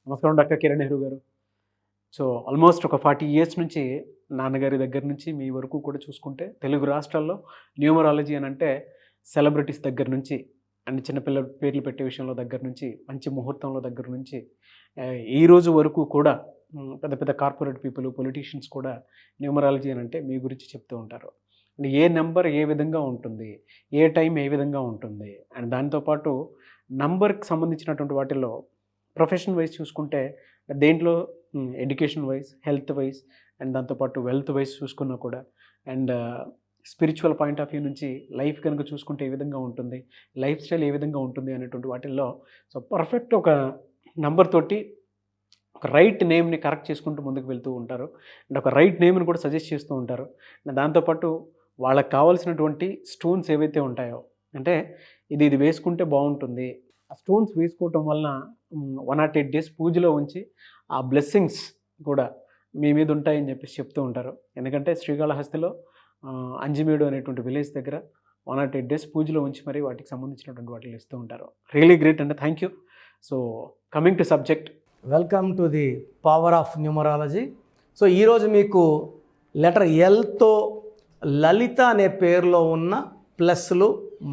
నమస్కారం డాక్టర్ కిరణ్ నెహ్రూ గారు. So almost ఒక 40 ఇయర్స్ నుంచి నాన్నగారి దగ్గర నుంచి మీ వరకు కూడా చూసుకుంటే తెలుగు రాష్ట్రాల్లో న్యూమరాలజీ అని అంటే సెలబ్రిటీస్ దగ్గర నుంచి అండ్ చిన్నపిల్లల పేర్లు పెట్టే విషయంలో దగ్గర నుంచి మంచి ముహూర్తంలో దగ్గర నుంచి ఈ రోజు వరకు కూడా పెద్ద పెద్ద కార్పొరేట్ పీపుల్ పొలిటీషియన్స్ కూడా న్యూమరాలజీ అని అంటే మీ గురించి చెప్తూ ఉంటారు. అండ్ ఏ నెంబర్ ఏ విధంగా ఉంటుంది, ఏ టైం ఏ విధంగా ఉంటుంది, అండ్ దాంతోపాటు నంబర్కి సంబంధించినటువంటి వాటిల్లో ప్రొఫెషన్ వైజ్ చూసుకుంటే దేంట్లో education wise, health wise and దాంతోపాటు వెల్త్ వైజ్ చూసుకున్నా కూడా and spiritual point of view నుంచి లైఫ్ కనుక చూసుకుంటే ఏ విధంగా ఉంటుంది, లైఫ్ స్టైల్ ఏ విధంగా ఉంటుంది అనేటువంటి వాటిల్లో సో పర్ఫెక్ట్ ఒక నంబర్ తోటి ఒక రైట్ నేమ్ని కరెక్ట్ చేసుకుంటూ ముందుకు వెళ్తూ ఉంటారు అండ్ ఒక రైట్ నేమ్ని కూడా సజెస్ట్ చేస్తూ ఉంటారు. దాంతోపాటు వాళ్ళకి కావాల్సినటువంటి స్టోన్స్ ఏవైతే ఉంటాయో అంటే ఇది వేసుకుంటే బాగుంటుంది, ఆ స్టోన్స్ వేసుకోవటం వలన 108 days పూజలో ఉంచి ఆ బ్లెస్సింగ్స్ కూడా మీ మీద ఉంటాయని చెప్పేసి చెప్తూ ఉంటారు. ఎందుకంటే శ్రీకాళహస్తిలో అంజిమేడు అనేటువంటి విలేజ్ దగ్గర 108 days పూజలో ఉంచి మరి వాటికి సంబంధించినటువంటి వాటిని ఇస్తూ ఉంటారు. రియలీ గ్రేట్ అండి, thank you. So coming to subject, welcome to the power of numerology. So ఈరోజు మీకు లెటర్ ఎల్తో లలిత అనే పేరులో ఉన్న ప్లస్లు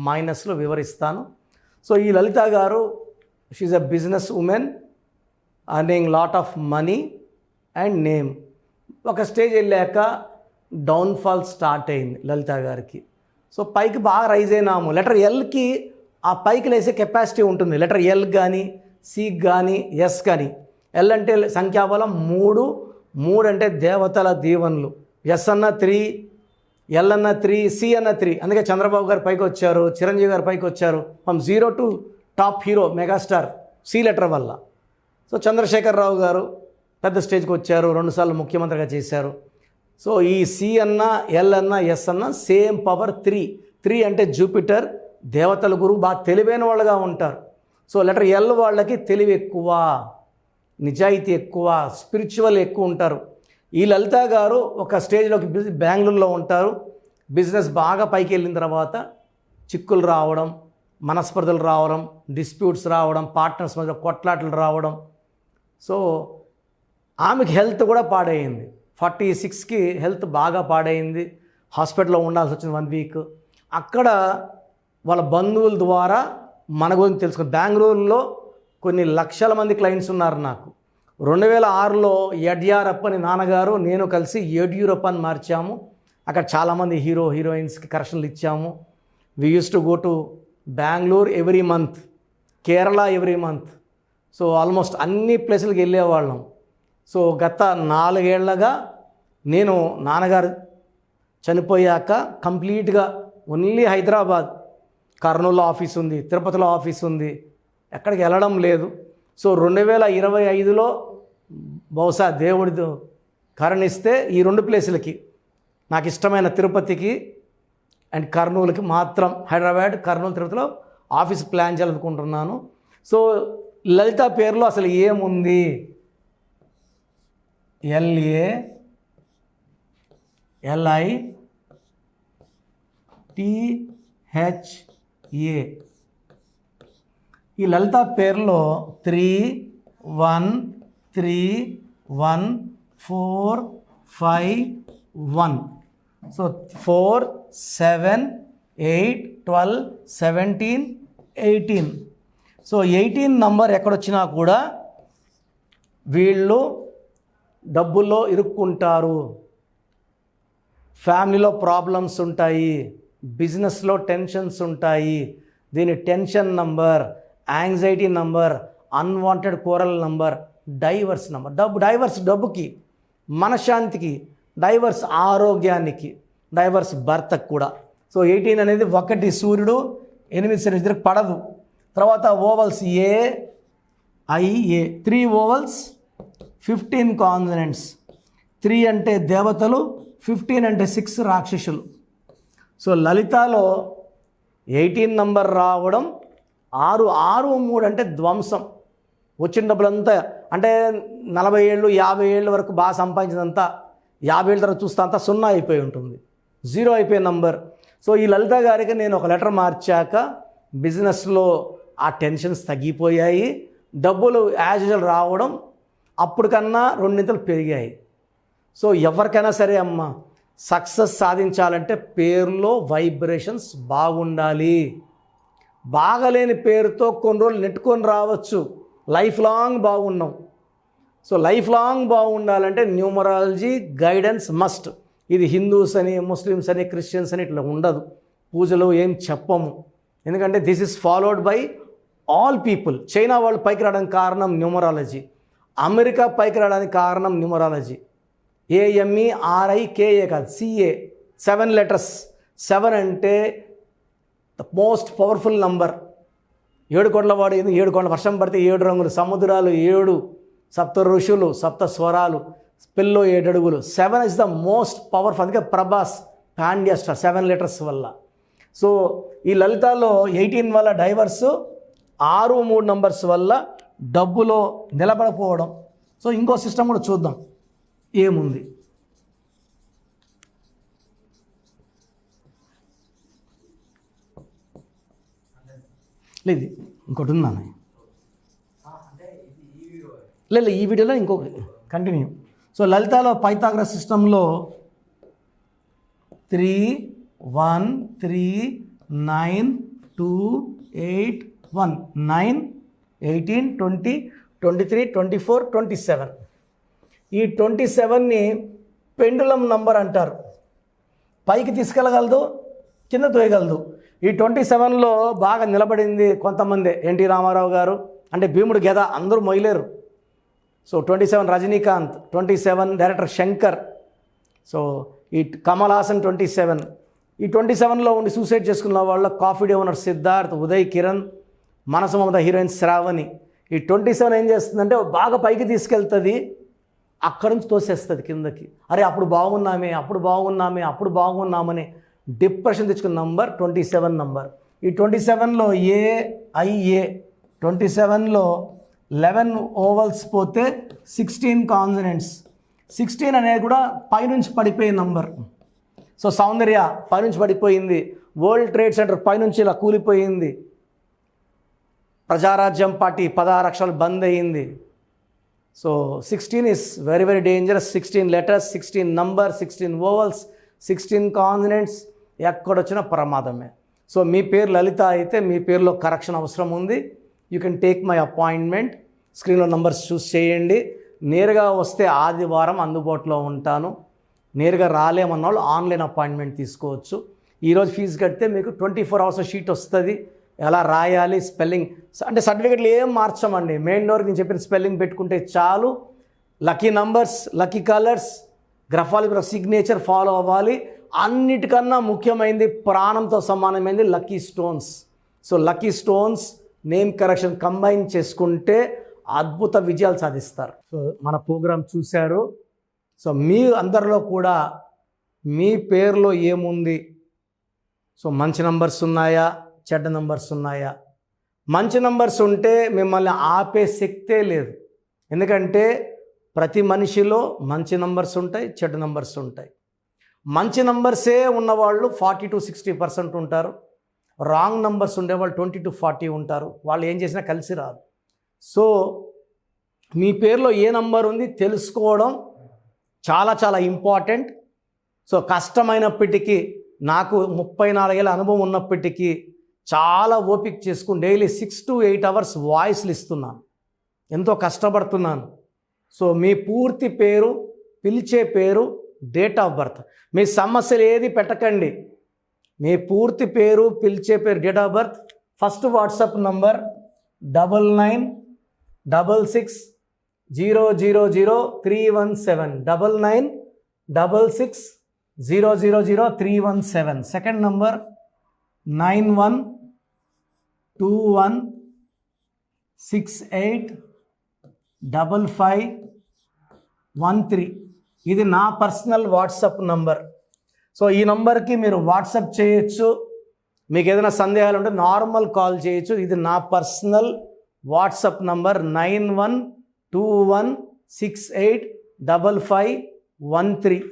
మైనస్లు వివరిస్తాను. సో ఈ లలిత గారు she a business woman earning lot of money and name. ఒక స్టేజ్ వెళ్ళాక డౌన్ఫాల్ స్టార్ట్ అయింది లలిత గారికి. సో పైకి బాగా రైజ్ అయినాము. లెటర్ ఎల్కి ఆ పైకి లేసే కెపాసిటీ ఉంటుంది. లెటర్ ఎల్ కానీ, సి కానీ, ఎస్ కానీ. ఎల్ అంటే సంఖ్యాబలం 3, 3 అంటే దేవతల దీవెనలు. ఎస్ అన్న 3, ఎల్ అన్న 3, సి అన్న 3. అందుకే చంద్రబాబు గారు పైకి వచ్చారు, చిరంజీవి గారు పైకి వచ్చారు. From 0 to top hero megastar C letter వల్ల. సో చంద్రశేఖరరావు గారు పెద్ద స్టేజ్కి వచ్చారు, 2 సార్లు ముఖ్యమంత్రిగా చేశారు. సో ఈ సి అన్న, ఎల్ అన్న, ఎస్ అన్న సేమ్ పవర్ 3. 3 అంటే జూపిటర్, దేవతల గురువు, బాగా తెలివైన వాళ్ళుగా ఉంటారు. సో లెటర్ ఎల్ వాళ్ళకి తెలివి ఎక్కువ, నిజాయితీ ఎక్కువ, స్పిరిచువల్ ఎక్కువ ఉంటారు. ఈ లలిత గారు ఒక స్టేజ్లోకి బెంగళూరులో ఉంటారు. బిజినెస్ బాగా పైకి వెళ్ళిన తర్వాత చిక్కులు రావడం, మనస్పర్ధలు రావడం, డిస్ప్యూట్స్ రావడం, పార్ట్నర్స్ మధ్య కొట్లాటలు రావడం. సో ఆమెకి హెల్త్ కూడా పాడైంది. 46కి హెల్త్ బాగా పాడైంది. హాస్పిటల్లో ఉండాల్సి వచ్చింది 1 week. అక్కడ వాళ్ళ బంధువుల ద్వారా మన గురించి తెలుసుకుని బెంగళూరులో కొన్ని లక్షల మంది క్లయింట్స్ ఉన్నారు నాకు. 2006లో యడ్యూరప్ప అని నాన్నగారు నేను కలిసి యడ్యూరప్ప అని మార్చాము. అక్కడ చాలామంది హీరోయిన్స్కి కరెక్షన్లు ఇచ్చాము. We use to go to Bengaluru every month, Kerala every month. So almost అన్ని ప్లేసులకు వెళ్ళేవాళ్ళం. సో గత 4 ఏళ్లగా నేను నాన్నగారు చనిపోయాక కంప్లీట్గా ఓన్లీ హైదరాబాద్, కర్నూలులో ఆఫీస్ ఉంది, తిరుపతిలో ఆఫీస్ ఉంది, ఎక్కడికి వెళ్ళడం లేదు. సో 2025లో బహుశా దేవుడితో కరుణిస్తే ఈ 2 ప్లేసులకి నాకు ఇష్టమైన తిరుపతికి అండ్ కర్నూలుకి మాత్రం, హైదరాబాద్, కర్నూలు, తిరుపతిలో ఆఫీస్ ప్లాన్ చేయాలనుకుంటున్నాను. సో లలిత పేరులో అసలు ఏముంది? LALITHA. ఈ లలిత పేరులో 3, 1, 3, 1, 4, 5, 1. సో 4, 7, 8, 12, 17, 18. సో 18 నంబర్ ఎక్కడొచ్చినా కూడా వీళ్ళు డబ్బుల్లో ఇరుక్కుంటారు, ఫ్యామిలీలో ప్రాబ్లమ్స్ ఉంటాయి, బిజినెస్లో టెన్షన్స్ ఉంటాయి. దీని tension number, anxiety number, unwanted coral number, divorce number. Divorce డబ్బుకి, మనశ్శాంతికి, డైవర్స్ ఆరోగ్యానికి, డైవర్స్ భర్తకు కూడా. సో 18 అనేది 1 సూర్యుడు, 8 శని, ఇద్దరికి పడదు. తర్వాత ఓవల్స్ AIA, 3 ఓవల్స్, 15 కాన్సనెంట్స్. 3 అంటే దేవతలు, 15 అంటే 6 రాక్షసులు. సో లలితాలో 18 నంబర్ రావడం, 6, 3 అంటే ధ్వంసం. వచ్చిన డబ్బులంతా అంటే 40 ఏళ్ళు 50 ఏళ్ళ వరకు బాగా సంపాదించినంతా 50 ఏళ్ళ తర్వాత చూస్తే అంతా 0 అయిపోయి ఉంటుంది, 0 అయిపోయే నంబర్. సో ఈ లలిత గారికి నేను ఒక లెటర్ మార్చాక బిజినెస్లో ఆ టెన్షన్స్ తగ్గిపోయాయి, డబ్బులు యాజ్ యూజువల్ రావడం అప్పటికన్నా రెండింతలు పెరిగాయి. సో ఎవరికైనా సరే అమ్మ సక్సెస్ సాధించాలంటే పేరులో వైబ్రేషన్స్ బాగుండాలి. బాగలేని పేరుతో కొన్ని రోజులు నెట్టుకొని రావచ్చు, లైఫ్ లాంగ్ బాగున్నాం. సో లైఫ్ లాంగ్ బాగుండాలంటే న్యూమరాలజీ గైడెన్స్ మస్ట్. ఇది హిందూస్ అని, ముస్లిమ్స్ అని, క్రిస్టియన్స్ అని ఇట్లా ఉండదు. పూజలు ఏం చెప్పము, ఎందుకంటే this is followed by all people. China వాళ్ళు పైకి రావడానికి కారణం న్యూమరాలజీ, అమెరికా పైకి రావడానికి కారణం న్యూమరాలజీ. AMERIKA కాదు, CA, 7 letters. 7 అంటే ద మోస్ట్ పవర్ఫుల్ నంబర్. 7 కొండల వాడు, 7 కొండల వర్షం పడితే 7 రంగులు, సముద్రాలు 7, సప్త ఋషులు, సప్త స్వరాలు, పిల్లో 7 అడుగులు. 7 ఇస్ ద మోస్ట్ పవర్ఫుల్. అందుకే ప్రభాస్ పాండ్యా స్టార్ 7 letters వల్ల. సో ఈ లలితాలో 18 వల్ల డైవర్స్, 6, 3 numbers వల్ల డబ్బులో నిలబడకపోవడం. సో ఇంకో సిస్టమ్ కూడా చూద్దాం ఏముంది. లేదు ఇంకోటి ఉందా? లేదు ఈ వీడియోలో ఇంకొక కంటిన్యూ. సో లలితాలో పైథాగరస్ సిస్టంలో 3, 1, 3, 9, 2, 8, 1, 9, 18, 20, 23, 24, 27. ఈ 27ని పెండులం నంబర్ అంటారు. పైకి తీసుకెళ్ళగలదు, కింద తోయగలదు. ఈ 27లో బాగా నిలబడింది కొంతమంది. ఎన్టీ రామారావు గారు అంటే భీముడు గెద, అందరూ మొయ్యలేరు. So 27 Rajinikanth, 27 director Shankar. So ఈ కమల్ హాసన్ 27. ఈ 27లో ఉండి సూసైడ్ చేసుకున్న వాళ్ళ coffee day owner Siddharth, Uday Kiran, మనసు మమత హీరోయిన్ శ్రావణి. ఈ 27 ఏం చేస్తుందంటే బాగా పైకి తీసుకెళ్తుంది, అక్కడి నుంచి తోసేస్తుంది కిందకి. అరే అప్పుడు బాగున్నామే బాగున్నామని డిప్రెషన్ తెచ్చుకున్న నంబర్ 27 నంబర్. ఈ 27లో AIA, 27లో 11 ఓవల్స్ పోతే 16 కాన్సనెంట్స్. 16 అనేది కూడా పైనుంచి పడిపోయే నంబర్. సో సౌందర్య పైనుంచి పడిపోయింది, వరల్డ్ ట్రేడ్ సెంటర్ పైనుంచి ఇలా కూలిపోయింది, ప్రజారాజ్యం పార్టీ 16 అక్షరాలు బంద్ అయ్యింది. So 16 is very very dangerous. 16 letters, 16 numbers, 16 vowels, 16 consonants, ఎక్కడొచ్చినా ప్రమాదమే. సో మీ పేరు లలిత అయితే మీ పేరులో కరెక్షన్ అవసరం ఉంది. You can take my appointment. స్క్రీన్లో నంబర్స్ చూస్ చేయండి. నేరుగా వస్తే ఆదివారం అందుబాటులో ఉంటాను. నేరుగా రాలేమన్న వాళ్ళు ఆన్లైన్ అపాయింట్మెంట్ తీసుకోవచ్చు. ఈరోజు ఫీజు కడితే మీకు 24 hours షీట్ వస్తుంది. ఎలా రాయాలి, స్పెల్లింగ్ అంటే సర్టిఫికెట్లు ఏం మార్చమండి. మెయిన్ డోర్కి నేను చెప్పిన స్పెల్లింగ్ పెట్టుకుంటే చాలు. Lucky numbers, lucky colours, graphology signature follow అవ్వాలి. అన్నిటికన్నా ముఖ్యమైనది, ప్రాణంతో సమానమైనది lucky stones. So lucky stones, name correction combine చేసుకుంటే అద్భుత విజయాలు సాధిస్తారు. సో మన ప్రోగ్రాం చూశారు. సో మీ అందరిలో కూడా మీ పేరులో ఏముంది? సో మంచి నంబర్స్ ఉన్నాయా, చెడ్డ నంబర్స్ ఉన్నాయా? మంచి నంబర్స్ ఉంటే మిమ్మల్ని ఆపే శక్తే లేదు. ఎందుకంటే ప్రతి మనిషిలో మంచి నంబర్స్ ఉంటాయి, చెడ్డ నంబర్స్ ఉంటాయి. మంచి నంబర్సే ఉన్నవాళ్ళు 40 to 60% ఉంటారు. రాంగ్ నంబర్స్ ఉండేవాళ్ళు 20 to 40 ఉంటారు. వాళ్ళు ఏం చేసినా కలిసి రాదు. సో మీ పేరులో ఏ నంబర్ ఉంది తెలుసుకోవడం చాలా చాలా ఇంపార్టెంట్. సో కష్టమైనప్పటికీ, నాకు 34 ఏళ్ళ అనుభవం ఉన్నప్పటికీ చాలా ఓపిక చేసుకుని డైలీ 6 to 8 hours వాయిస్లు ఇస్తున్నాను. ఎంతో కష్టపడుతున్నాను. సో మీ పూర్తి పేరు, పిలిచే పేరు, డేట్ ఆఫ్ బర్త్, మీ సమస్యలు ఏది పెట్టకండి. మీ పూర్తి పేరు, పిలిచే పేరు, date of birth, first WhatsApp number 9966000317, 9966000317. Second number 9121685513. ఇది నా పర్సనల్ వాట్సాప్ నంబర్. సో ఈ నంబర్కి మీరు వాట్సాప్ చేయొచ్చు. మీకు ఏదైనా సందేహాలు ఉంటే నార్మల్ కాల్ చేయొచ్చు. ఇది నా పర్సనల్ వాట్సాప్ నంబర్ 9121685513,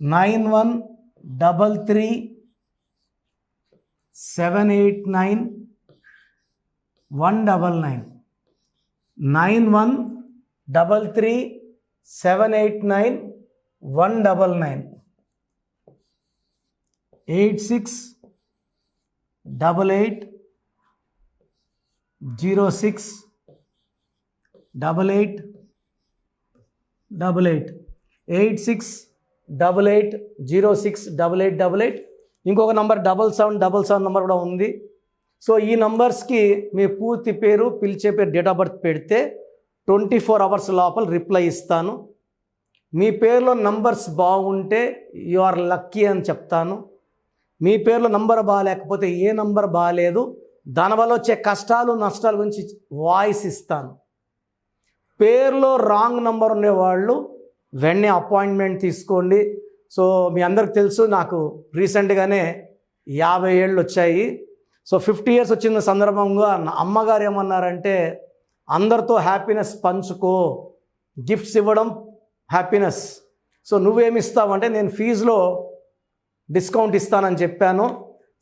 9133789012. 199 9133 789 199 8688 06 88 88 86 88 06 8888 ఇంకొక నంబర్ 7777 నంబర్ కూడా ఉంది. సో ఈ నంబర్స్కి మీ పూర్తి పేరు, పిలిచే పేరు, డేట్ ఆఫ్ బర్త్ పెడితే 24 అవర్స్ లోపల రిప్లై ఇస్తాను. మీ పేరులో నంబర్స్ బాగుంటే యు ఆర్ లక్కీ అని చెప్తాను. మీ పేరులో నంబర్ బాగాలేకపోతే ఏ నంబర్ బాగాలేదు, దానివల్ల వచ్చే కష్టాలు నష్టాల గురించి వాయిస్ ఇస్తాను. పేరులో రాంగ్ నంబర్ ఉండేవాళ్ళు వెంటనే అపాయింట్మెంట్ తీసుకోండి. సో మీ అందరికి తెలుసు, నాకు రీసెంట్గానే 50 ఏళ్ళు వచ్చాయి. సో 50 ఇయర్స్ వచ్చిన సందర్భంగా నా అమ్మగారు ఏమన్నారంటే, అందరితో హ్యాపీనెస్ పంచుకో, గిఫ్ట్స్ ఇవ్వడం హ్యాపీనెస్. సో నువ్వేమిస్తావంటే, నేను ఫీజులో డిస్కౌంట్ ఇస్తానని చెప్పాను.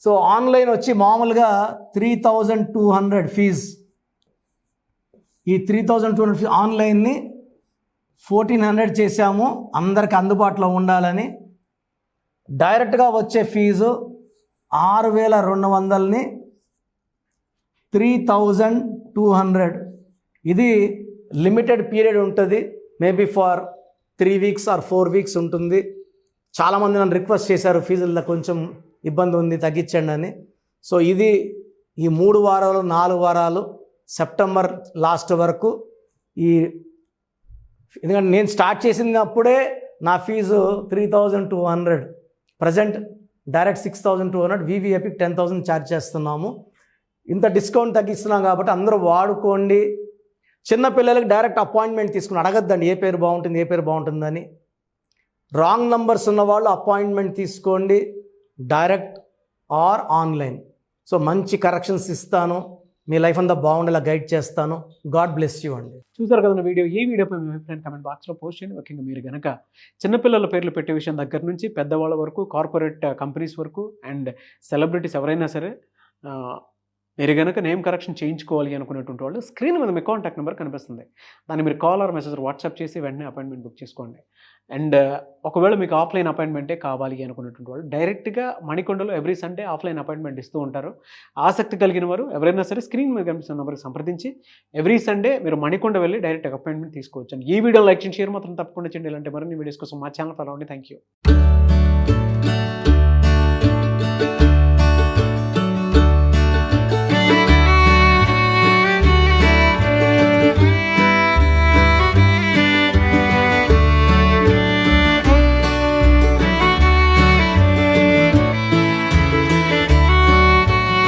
సో ఆన్లైన్ వచ్చి మామూలుగా 3200 ఫీజ్. ఈ 3200 ఫీజ్ ఆన్లైన్ని 1400 చేశాము, అందరికి అందుబాటులో ఉండాలని. డైరెక్ట్గా వచ్చే ఫీజు 6200ని 3200. ఇది లిమిటెడ్ పీరియడ్ ఉంటుంది, maybe for 3 weeks or 4 weeks ఉంటుంది. చాలామంది నన్ను రిక్వెస్ట్ చేశారు, ఫీజుల్లో కొంచెం ఇబ్బంది ఉంది తగ్గించండి అని. సో ఇది ఈ 3 వారాలు 4 వారాలు సెప్టెంబర్ లాస్ట్ వరకు. ఎందుకంటే నేను స్టార్ట్ చేసినప్పుడే నా ఫీజు 3200, ప్రజెంట్ డైరెక్ట్ 6200, వివిఐపికి 10,000 ఛార్జ్ చేస్తున్నాము. ఇంత డిస్కౌంట్ తగ్గిస్తున్నాం కాబట్టి అందరూ వాడుకోండి. చిన్నపిల్లలకి డైరెక్ట్ అపాయింట్మెంట్ తీసుకుని అడగద్దండి ఏ పేరు బాగుంటుంది, ఏ పేరు బాగుంటుందని. రాంగ్ నంబర్స్ ఉన్నవాళ్ళు అపాయింట్మెంట్ తీసుకోండి, డైరెక్ట్ ఆర్ ఆన్లైన్. సో మంచి కరెక్షన్స్ ఇస్తాను, మీ లైఫ్ అంతా బాగుండేలా గైడ్ చేస్తాను. గాడ్ బ్లెస్ యూ అండి. చూసారు కదా వీడియో. ఈ వీడియోపై మీ అభిప్రాయం కామెంట్ బాక్స్లో పోస్ట్ చేయండి. ముఖ్యంగా మీరు కనుక చిన్నపిల్లల పేర్లు పెట్టే విషయం దగ్గర నుంచి పెద్దవాళ్ళ వరకు, కార్పొరేట్ కంపెనీస్ వరకు అండ్ సెలబ్రిటీస్ ఎవరైనా సరే మీరు కనుక నేమ్ కరెక్షన్ చేయించుకోవాలి అనుకునేటువంటి వాళ్ళు స్క్రీన్ మీద మీ కాంటాక్ట్ నెంబర్ కనిపిస్తుంది. దాన్ని మీరు కాల్ ఆర్ మెసేజ్ వాట్సాప్ చేసి వెంటనే అపాయింట్మెంట్ బుక్ చేసుకోండి. అండ్ ఒకవేళ మీకు ఆఫ్లైన్ అపాయింట్మెంటే కావాలి అనుకునేటువంటి వాళ్ళు డైరెక్ట్గా మణికొండలో ఎవ్రీ సండే ఆఫ్లైన్ అపాయింట్మెంట్ ఇస్తూ ఉంటారు. ఆసక్తి కలిగిన వారు ఎవరైనా సరే స్క్రీన్ మీద కనిపిస్తున్న నెంబర్కి సంప్రదించి ఎవ్రీ సండే మీరు మణికొండ వెళ్ళి డైరెక్ట్ అపాయింట్మెంట్ తీసుకోవచ్చు. ఈ వీడియో లైక్ చేయండి, షేర్ మాత్రం తప్పకుండా చేయండి. ఇలాంటి మరిన్ని వీడియోస్ కోసం మా ఛానల్ ఫాలో అవ్వండి. Thank you.